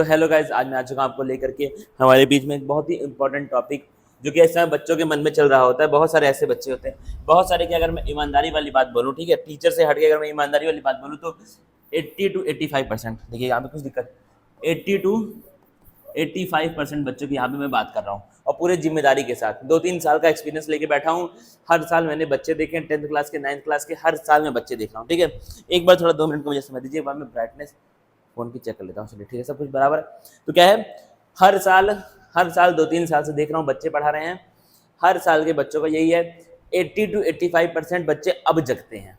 तो hello guys, आज मैं आ चुका हूं आपको लेकर के हमारे बीच में एक बहुत ही इंपॉर्टेंट टॉपिक जो कि इस समय बच्चों के मन में चल रहा होता है। बहुत सारे ऐसे बच्चे होते हैं, बहुत सारे कि अगर मैं ईमानदारी वाली बात बोलूं, ठीक है, टीचर से हटके अगर मैं ईमानदारी वाली बात बोलूं तो 80 टू 85%, देखिए यहाँ पे कुछ दिक्कत, 80 टू 85% बच्चों की यहाँ पे मैं बात कर रहा हूँ और पूरे जिम्मेदारी के साथ 2-3 साल का एक्सपीरियंस लेके बैठा हूँ। हर साल मैंने बच्चे देखे हैं, 10th क्लास के, 9th क्लास के, हर साल मैं बच्चे देख रहा हूँ। ठीक है, एक बार थोड़ा 2 मिनट को मुझे समय दीजिए, एक बार मैं ब्राइटनेस फ़ोन की चेक कर लेता हूँ। चलिए ठीक है, सब कुछ बराबर है। तो क्या है, हर साल 2-3 साल से देख रहा हूँ बच्चे पढ़ा रहे हैं। हर साल के बच्चों का यही है, 80 टू 85% बच्चे अब जगते हैं।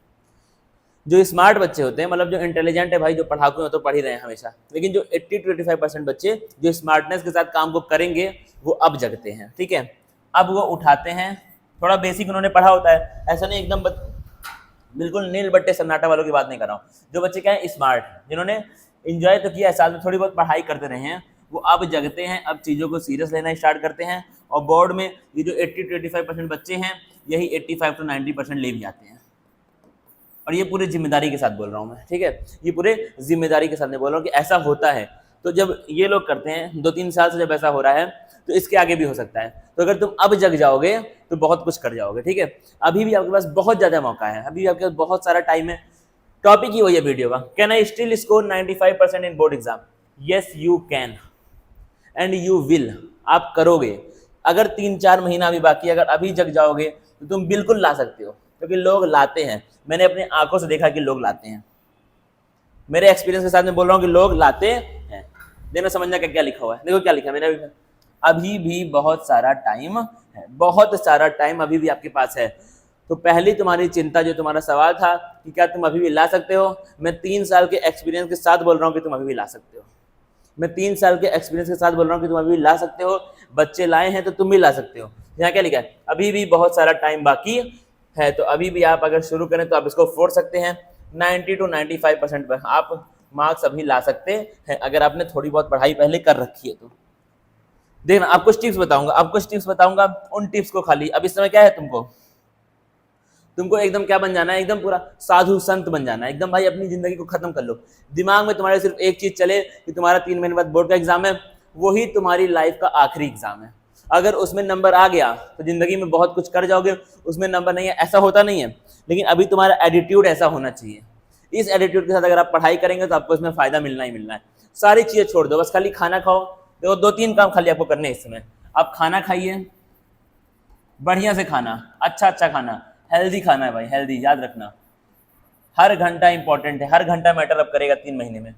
जो स्मार्ट बच्चे होते हैं, मतलब जो इंटेलिजेंट है भाई, जो पढ़ाकू हैं तो पढ़ ही रहे हैं हमेशा, लेकिन जो 80 टू 85% बच्चे जो स्मार्टनेस के साथ काम को करेंगे वो अब जगते हैं। ठीक है, अब वो उठाते हैं, थोड़ा बेसिक उन्होंने पढ़ा होता है, ऐसा नहीं एकदम बिल्कुल नील बट्टे सन्नाटा वालों की बात नहीं कर रहा हूँ। जो बच्चे क्या है, स्मार्ट, जिन्होंने एंजॉय तो किया है, साल में थोड़ी बहुत पढ़ाई करते रहे हैं, वो अब जगते हैं, अब चीज़ों को सीरियस लेना स्टार्ट करते हैं। और बोर्ड में ये जो 80 टू 85% बच्चे हैं, यही 85 टू 90% ले भी आते हैं। और ये पूरे जिम्मेदारी के साथ बोल रहा हूँ मैं, ठीक है, ये पूरे जिम्मेदारी के साथ नहीं बोल रहा हूँ कि ऐसा होता है। तो जब ये लोग करते हैं 2-3 साल से, जब ऐसा हो रहा है तो इसके आगे भी हो सकता है। तो अगर तुम अब जग जाओगे तो बहुत कुछ कर जाओगे। ठीक है, अभी भी आपके पास बहुत ज़्यादा मौका है, अभी आपके पास बहुत सारा टाइम है। टॉपिक ही वही है वीडियो का, can I still score 95% in board exam? Yes you can and you will. आप करोगे, अगर 3-4 महीना अभी बाकी है, अगर अभी जग जाओगे तो तुम बिल्कुल ला सकते हो, क्योंकि लोग लाते हैं। मैंने अपनी आंखों से देखा कि लोग लाते हैं, मेरे एक्सपीरियंस के साथ में बोल रहा हूँ कि लोग लाते हैं। देखना, समझना क्या क्या लिखा हुआ है, देखो क्या लिखा है मैंने। अभी भी बहुत सारा टाइम है, बहुत सारा टाइम अभी भी आपके पास है। तो पहली तुम्हारी चिंता, जो तुम्हारा सवाल था कि क्या तुम अभी भी ला सकते हो, मैं 3 साल के एक्सपीरियंस के साथ बोल रहा हूँ कि तुम अभी भी ला सकते हो। मैं 3 साल के एक्सपीरियंस के साथ बोल रहा हूँ कि तुम अभी भी ला सकते हो। बच्चे लाए हैं तो तुम भी ला सकते हो। यहाँ क्या लिखा है, अभी भी बहुत सारा टाइम बाकी है। तो अभी भी आप अगर शुरू करें तो आप इसको फोड़ सकते हैं। 90 टू 95% पर आप मार्क्स अभी ला सकते हैं, अगर आपने थोड़ी बहुत पढ़ाई पहले कर रखी है तो। देखना, आप कुछ टिप्स बताऊंगा, उन टिप्स को खाली, अब इस समय क्या है, तुमको एकदम क्या बन जाना है, एकदम पूरा साधु संत बन जाना है एकदम भाई। अपनी जिंदगी को खत्म कर लो, दिमाग में तुम्हारे सिर्फ एक चीज चले कि तुम्हारा 3 महीने बाद बोर्ड का एग्जाम है, वही तुम्हारी लाइफ का आखिरी एग्जाम है। अगर उसमें नंबर आ गया तो जिंदगी में बहुत कुछ कर जाओगे, उसमें नंबर नहीं है ऐसा होता नहीं है, लेकिन अभी तुम्हारा एटीट्यूड ऐसा होना चाहिए। इस एटीट्यूड के साथ अगर आप पढ़ाई करेंगे तो आपको इसमें फायदा मिलना ही मिलना है। सारी चीजें छोड़ दो, बस खाली खाना खाओ। देखो, 2-3 काम खाली आपको करने हैं इस समय। आप खाना खाइए, बढ़िया से खाना, अच्छा खाना, हेल्दी खाना है भाई, हेल्दी, याद रखना। हर घंटा इंपॉर्टेंट है, हर घंटा मैटर अब करेगा 3 महीने में।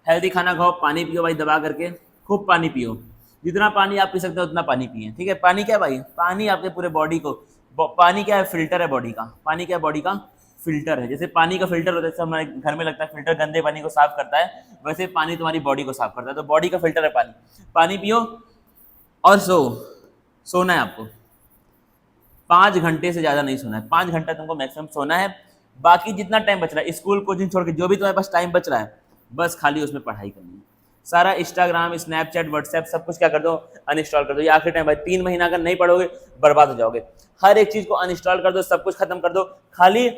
हेल्दी खाना खाओ, पानी पियो भाई दबा करके, खूब पानी पियो, जितना पानी आप पी सकते हो उतना पानी पिए। ठीक है, पानी क्या है भाई, पानी आपके पूरे बॉडी को, पानी क्या है, फिल्टर है बॉडी का। पानी क्या है, बॉडी का फिल्टर है। जैसे पानी का फिल्टर होता है, जैसे हमारे घर में लगता है फिल्टर गंदे पानी को साफ करता है, वैसे पानी तुम्हारी बॉडी को साफ करता है। तो बॉडी का फिल्टर है पानी। पानी पियो और सोना है आपको। 5 घंटे से ज़्यादा नहीं सोना है, 5 घंटा तुमको मैक्सिमम सोना है। बाकी जितना टाइम बच रहा है, स्कूल कोचिंग छोड़ के जो भी तुम्हारे पास टाइम बच रहा है, बस खाली उसमें पढ़ाई करनी है। सारा इंस्टाग्राम, स्नैपचैट, व्हाट्सएप सब कुछ क्या कर दो, अनइंस्टॉल कर दो। ये आखिरी टाइम भाई, 3 महीना अगर नहीं पढ़ोगे बर्बाद हो जाओगे। हर एक चीज़ को अनइंस्टॉल कर दो, सब कुछ खत्म कर दो। खाली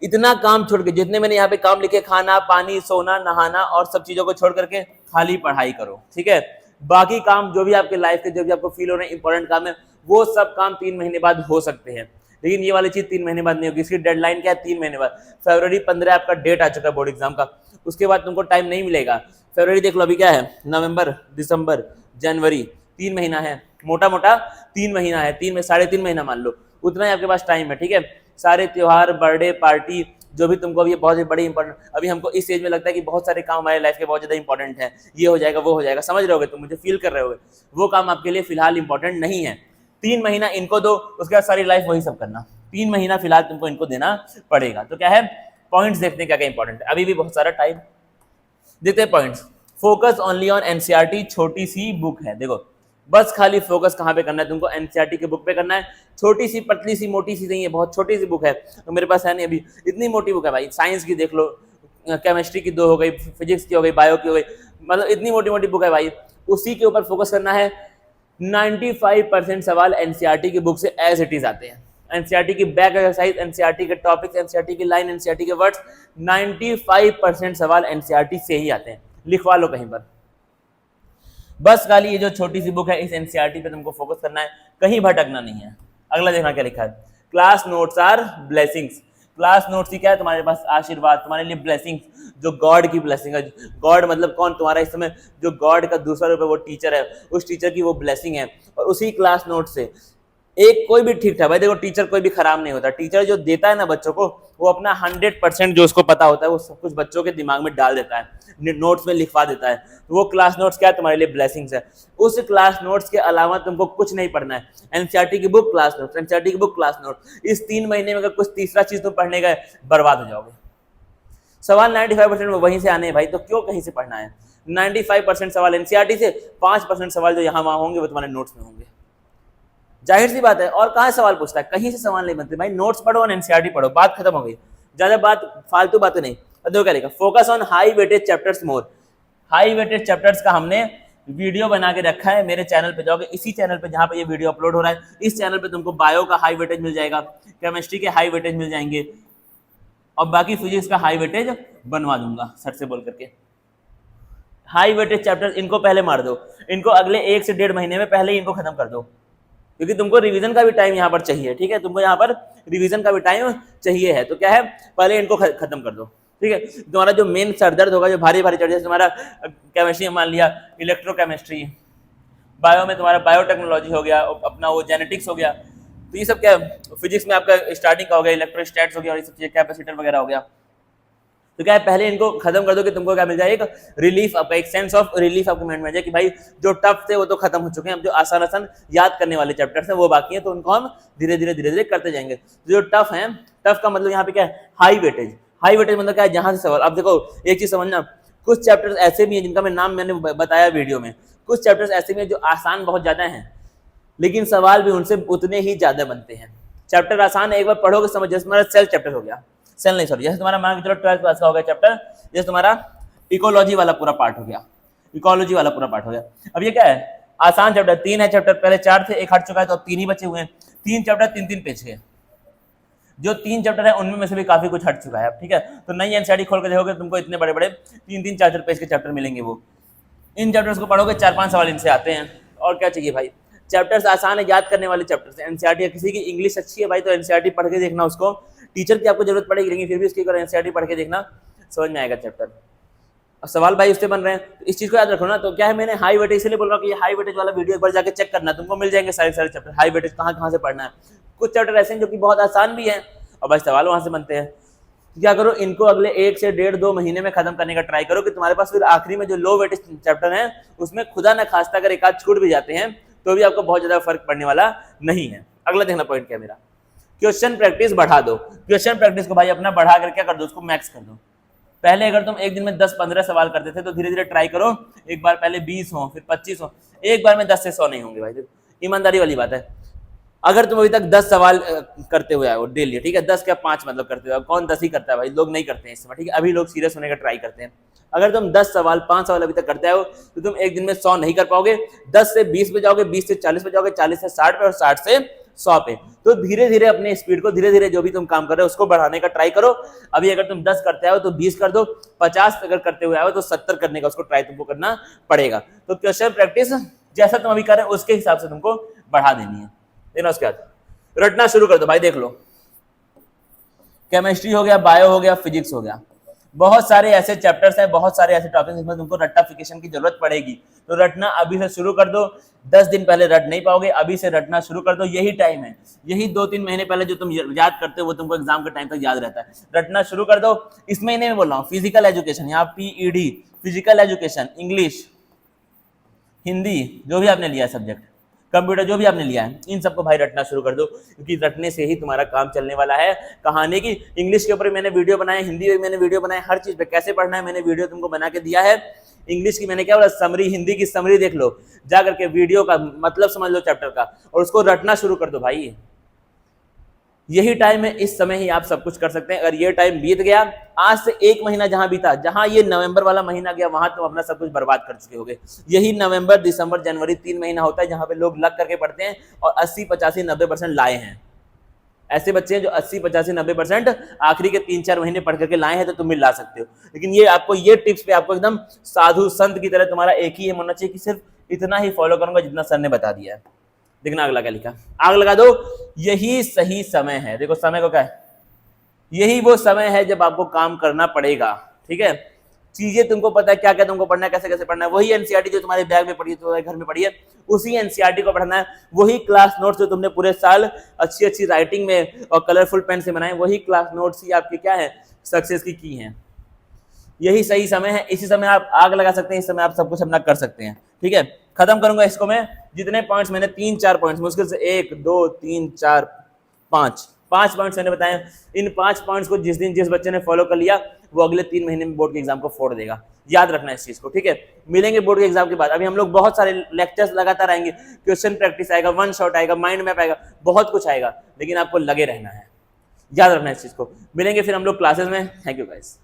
इतना काम छोड़ के, जितने मैंने यहाँ पे काम लिखे, खाना, पानी, सोना, नहाना और सब चीज़ों को छोड़ करके खाली पढ़ाई करो। ठीक है, बाकी काम जो भी आपके लाइफ के, जो भी आपको फील हो रहे हैं इंपॉर्टेंट काम है, वो सब काम 3 महीने बाद हो सकते हैं, लेकिन ये वाली चीज़ 3 महीने बाद नहीं होगी। इसकी डेडलाइन क्या है, 3 महीने बाद। फरवरी 15 आपका डेट आ चुका है बोर्ड एग्जाम का, उसके बाद तुमको टाइम नहीं मिलेगा। फरवरी देख लो, अभी क्या है, नवंबर, दिसंबर, जनवरी, 3 महीना है, मोटा मोटा 3 महीना है, 3 में 3.5 महीना मान लो, उतना ही आपके पास टाइम है। ठीक है, सारे त्योहार, बर्थडे पार्टी, जो भी तुमको अभी बहुत ही बड़ी इंपॉर्टेंट, अभी हमको इस एज में लगता है कि बहुत सारे काम हमारे लाइफ के बहुत ज़्यादा इंपॉर्टेंट है, ये हो जाएगा वो हो जाएगा, समझ रहे होगे तुम, मुझे फील कर रहे होगे। वो काम आपके लिए फिलहाल इंपॉर्टेंट नहीं है। 3 महीना इनको दो, उसके बाद सारी लाइफ वही सब करना। 3 महीना फिलहाल तुमको इनको देना पड़ेगा। तो क्या है, पॉइंट्स देखते हैं क्या क्या इंपॉर्टेंट है, अभी भी बहुत सारा टाइम। देखते हैं points. Focus only on NCERT, छोटी सी बुक है। देखो, बस खाली फोकस कहाँ पे करना है तुमको, एनसीईआरटी के बुक पे करना है। छोटी सी, पतली सी, मोटी सी नहीं है, बहुत छोटी सी बुक है। तो मेरे पास है नहीं अभी इतनी मोटी बुक है भाई। साइंस की देख लो, केमिस्ट्री की 2 हो गई, फिजिक्स की हो गई, बायो की हो गई, मतलब इतनी मोटी मोटी बुक है भाई, उसी के ऊपर फोकस करना है। 95% सवाल एनसीईआरटी की बुक से एज इट इज आते हैं। एनसीईआरटी की बैक एक्सरसाइज, एनसीईआरटी के टॉपिक्स, एनसीईआरटी की लाइन, एनसीईआरटी के वर्ड्स, 95% सवाल एनसीईआरटी से ही आते हैं। लिखवा लो कहीं पर, बस खाली ये जो छोटी सी बुक है इस एनसीईआरटी पे तुमको फोकस करना है, कहीं भटकना नहीं है। अगला देखना क्या लिखा है, class notes are blessings. Class notes ही क्या है, तुम्हारे पास आशीर्वाद, तुम्हारे लिए ब्लेसिंग्स, जो गॉड की ब्लेसिंग है। गॉड मतलब कौन, तुम्हारा इस समय जो गॉड का दूसरा रूप है वो टीचर है, उस टीचर की वो ब्लेसिंग है। और उसी क्लास नोट से एक कोई भी ठीक ठाक, भाई देखो टीचर कोई भी खराब नहीं होता, टीचर जो देता है ना बच्चों को, वो अपना 100% जो उसको पता होता है वो सब कुछ बच्चों के दिमाग में डाल देता है, नोट्स में लिखवा देता है। तो वो क्लास नोट्स क्या है, तुम्हारे लिए ब्लेसिंग्स है। उस क्लास नोट्स के अलावा तुमको कुछ नहीं पढ़ना है। एनसीईआरटी की बुक क्लास नोट्स, एनसीईआरटी की बुक क्लास नोट्स, इस 3 महीने में अगर कुछ तीसरा चीज तुम पढ़ने गए बर्बाद हो जाओगे। सवाल 95% में वहीं से आने हैं भाई, तो क्यों कहीं से पढ़ना है। 95% सवाल एनसीईआरटी से, 5% सवाल जो यहाँ वहां होंगे वो तुम्हारे नोट्स में होंगे। जाहिर सी बात है, और कहाँ सवाल पूछता है, कहीं से सवाल नहीं बनते भाई। नोट्स पढ़ो और एनसीईआरटी पढ़ो, बात खत्म हो गई। ज्यादा बात फालतू बातें नहीं। देखो क्या लिखा, focus on high weightage chapters more. High weightage chapters का हमने वीडियो बना के रखा है, मेरे चैनल पे जाओगे, इसी चैनल पे जहां पे ये वीडियो अपलोड हो रहा है, इस चैनल पे तुमको बायो का हाई वेटेज मिल जाएगा, केमिस्ट्री के हाई वेटेज मिल जाएंगे, और बाकी फिजिक्स का हाई वेटेज बनवा दूंगा सर से बोल करके। हाई वेटेज चैप्टर्स इनको पहले मार दो, इनको अगले 1 से 1.5 महीने में पहले ही इनको खत्म कर दो, क्योंकि तुमको रिवीजन का भी टाइम यहाँ पर चाहिए। ठीक है, तुमको यहाँ पर रिवीजन का भी टाइम चाहिए है, तो क्या है, पहले इनको खत्म कर दो। ठीक है, तुम्हारा जो मेन सरदर्द होगा, जो भारी भारी चढ़, जैसे तुम्हारा केमिस्ट्री मान लिया, इलेक्ट्रोकेमिस्ट्री, बायो में तुम्हारा बायोटेक्नोलॉजी हो गया, अपना वो जेनेटिक्स हो गया, तो ये सब क्या, फिजिक्स में आपका स्टार्टिंग का हो गया, इलेक्ट्रोस्टैट्स हो गया, और ये सब चीजें कैपेसिटर वगैरह हो गया। तो क्या है, पहले इनको खत्म कर दो कि तुमको क्या मिल जाए, एक रिलीफ, आपका एक सेंस ऑफ रिलीफ आपको माइंड में आ जाए कि भाई जो टफ थे वो तो खत्म हो चुके हैं, अब जो आसान आसान याद करने वाले चैप्टर्स हैं वो बाकी हैं, तो उनको हम धीरे धीरे करते जाएंगे। जो टफ है, टफ का मतलब यहाँ पे क्या है, हाई वेटेज। हाई वेटेज मतलब क्या है, जहां से सवाल, अब देखो एक चीज समझना, कुछ चैप्टर्स ऐसे भी हैं जिनका मैं नाम मैंने बताया वीडियो में, कुछ चैप्टर्स ऐसे भी हैं जो आसान बहुत ज्यादा हैं, लेकिन सवाल भी उनसे उतने ही ज्यादा बनते हैं। चैप्टर आसान है, एक बार पढ़ोगे समझ, जैसे तुम्हारा सेल चैप्टर हो गया, सेल नहीं सॉरी, जैसे तुम्हारा मान के चलो 12th क्लास का हो गया चैप्टर, जैसे तुम्हारा इकोलॉजी वाला पूरा पार्ट हो गया, इकोलॉजी वाला पूरा पार्ट हो गया। अब ये क्या है, आसान चैप्टर, 3 है चैप्टर, पहले 4 थे, एक हट चुका है, तो अब 3 ही बचे हुए हैं। 3 चैप्टर 3-3 पेज के, जो 3 चैप्टर है उनमें से भी काफी कुछ हट चुका है। अब ठीक है, तो नई एनसीईआरटी खोल के देखोगे तुमको इतने बड़े बड़े 3-3 4-4 पेज के चैप्टर मिलेंगे। वो इन चैप्टर्स को पढ़ोगे, 4-5 सवाल इनसे आते हैं, और क्या चाहिए भाई। चैप्टर्स आसान है, याद करने वाले चैप्टर्स हैं। एनसीईआरटी, किसी की इंग्लिश अच्छी है भाई तो एनसीईआरटी पढ़ के देखना, उसको टीचर की आपको जरूरत पड़ेगी, लेकिन फिर भी उसकी एनसीईआरटी पढ़ के देखना, समझ में आएगा चैप्टर। और सवाल भाई उससे बन रहे हैं, तो इस चीज को याद रखो ना। तो क्या है, मैंने हाई वेटेज इसलिए बोल रहा हूँ कि ये हाई वेटेज वाला वीडियो एक बार जाके चेक करना, तुमको मिल जाएंगे सारे चैप्टर, हाई वेटेज कहाँ से पढ़ना है। कुछ चैप्टर ऐसे हैं जो कि बहुत आसान भी हैं, और भाई सवाल वहां से बनते हैं। तो क्या करो, इनको अगले 1 से 1.5-2 महीने में खत्म करने का ट्राई करो, कि तुम्हारे पास फिर आखिरी में जो लो वेटेज चैप्टर है उसमें खुदा न खास्ता अगर एक आध छूट भी जाते हैं तो भी आपको बहुत ज्यादा फर्क पड़ने वाला नहीं है। अगला देखना पॉइंट क्या मेरा, क्वेश्चन प्रैक्टिस बढ़ा दो। क्वेश्चन प्रैक्टिस को भाई अपना बढ़ा कर क्या कर दो, उसको मैक्स कर दो। पहले अगर तुम एक दिन में 10-15 सवाल करते थे, तो धीरे धीरे ट्राई करो, एक बार पहले 20 हो, फिर 25 हो, एक बार में 10 से 100 नहीं होंगे भाई, ईमानदारी वाली बात है। अगर तुम अभी तक 10 सवाल करते हुए आए हो डेली, ठीक है, 10 क्या 5 मतलब करते हो, कौन 10 ही करता है भाई, लोग नहीं करते हैं इस समय, ठीक है, अभी लोग सीरियस होने का ट्राई करते हैं। अगर तुम 10 सवाल 5 सवाल अभी तक करते हो तो तुम एक दिन में 100 नहीं कर पाओगे, 10 से 20 पे जाओगे, 20 से 40 पे जाओगे, 40 से 60 पे, और 60 से 100 पे। तो धीरे धीरे अपने स्पीड को, धीरे धीरे जो भी तुम काम कर रहे हो उसको बढ़ाने का ट्राई करो। अभी अगर तुम 10 करते हो तो 20 कर दो, 50 अगर करते हुए आओ तो 70 करने का उसको ट्राई तुमको करना पड़ेगा। तो क्वेश्चन प्रैक्टिस जैसा तुम अभी कर रहे हो उसके हिसाब से तुमको बढ़ा देनी है। देना, उसके बाद रटना शुरू कर दो भाई। देख लो, केमिस्ट्री हो गया, बायो हो गया, फिजिक्स हो गया, बहुत सारे ऐसे चैप्टर्स हैं, बहुत सारे ऐसे टॉपिक्स जिसमें तुमको रट्टाफिकेशन की जरूरत पड़ेगी। तो रटना अभी से शुरू कर दो। 10 दिन पहले रट नहीं पाओगे, अभी से रटना शुरू कर दो। यही टाइम है, यही 2-3 महीने पहले जो तुम याद करते हो वो तुमको एग्जाम के टाइम तक याद रहता है। रटना शुरू कर दो। इस महीने में बोल रहा हूँ, फिजिकल एजुकेशन, यहाँ PED, physical education, English, Hindi, जो भी आपने लिया सब्जेक्ट, कंप्यूटर जो भी आपने लिया है, इन सबको भाई रटना शुरू कर दो, क्योंकि रटने से ही तुम्हारा काम चलने वाला है। कहानी की इंग्लिश के ऊपर मैंने वीडियो बनाया, हिंदी में मैंने वीडियो बनाया, हर चीज पे कैसे पढ़ना है मैंने वीडियो तुमको बना के दिया है। इंग्लिश की मैंने क्या बोला, समरी, हिंदी की समरी देख लो, जा करके वीडियो का मतलब समझ लो चैप्टर का, और उसको रटना शुरू कर दो भाई। यही टाइम है, इस समय ही आप सब कुछ कर सकते हैं। अगर ये टाइम बीत गया, आज से 1 महीना जहां बीता, जहां ये नवंबर वाला महीना गया, वहां तुम अपना सब कुछ बर्बाद कर चुके होगे। यही नवंबर, दिसंबर, जनवरी 3 महीना होता है जहां पे लोग लग करके पढ़ते हैं और 80, 85, 90% लाए हैं। ऐसे बच्चे हैं जो 80, 85, 90% आखिरी के 3-4 महीने पढ़ करके लाए हैं, तो तुम भी ला सकते हो। लेकिन ये आपको, ये टिप्स पे आपको एकदम साधु संत की तरह तुम्हारा एक ही होना चाहिए कि सिर्फ इतना ही फॉलो करूंगा जितना सर ने बता दिया है। देखना अगला क्या लिखा, आग लगा दो, यही सही समय है। देखो समय को क्या है, यही वो समय है जब आपको काम करना पड़ेगा, ठीक है। चीजें तुमको पता है क्या क्या तुमको पढ़ना है, कैसे कैसे पढ़ना है, वही एनसीईआरटी जो तुम्हारे बैग में पड़ी है, तुम्हारे घर में पड़ी है, उसी एनसीईआरटी को पढ़ना है। वही क्लास नोट्स जो तुमने पूरे साल अच्छी अच्छी राइटिंग में और कलरफुल पेन से बनाए, वही क्लास नोट्स ही आपकी क्या है, सक्सेस की है। यही सही समय है, इसी समय आप आग लगा सकते हैं, इस समय आप सब कुछ अपना कर सकते हैं, ठीक है। खत्म करूंगा इसको मैं, जितने पॉइंट्स मैंने 3-4 पॉइंट्स मुश्किल से 1 2 3 4 5 पॉइंट्स मैंने बताए, इन 5 पॉइंट्स को जिस दिन जिस बच्चे ने फॉलो कर लिया वो अगले 3 महीने में बोर्ड के एग्जाम को फोड़ देगा। याद रखना इस चीज को, ठीक है। मिलेंगे बोर्ड के एग्जाम के बाद, अभी हम लोग बहुत सारे लेक्चर्स लगातार आएंगे, क्वेश्चन प्रैक्टिस आएगा, वन शॉट आएगा, माइंड मैप आएगा, बहुत कुछ आएगा, लेकिन आपको लगे रहना है, याद रखना इस चीज को। मिलेंगे फिर हम लोग क्लासेस में। Thank you guys.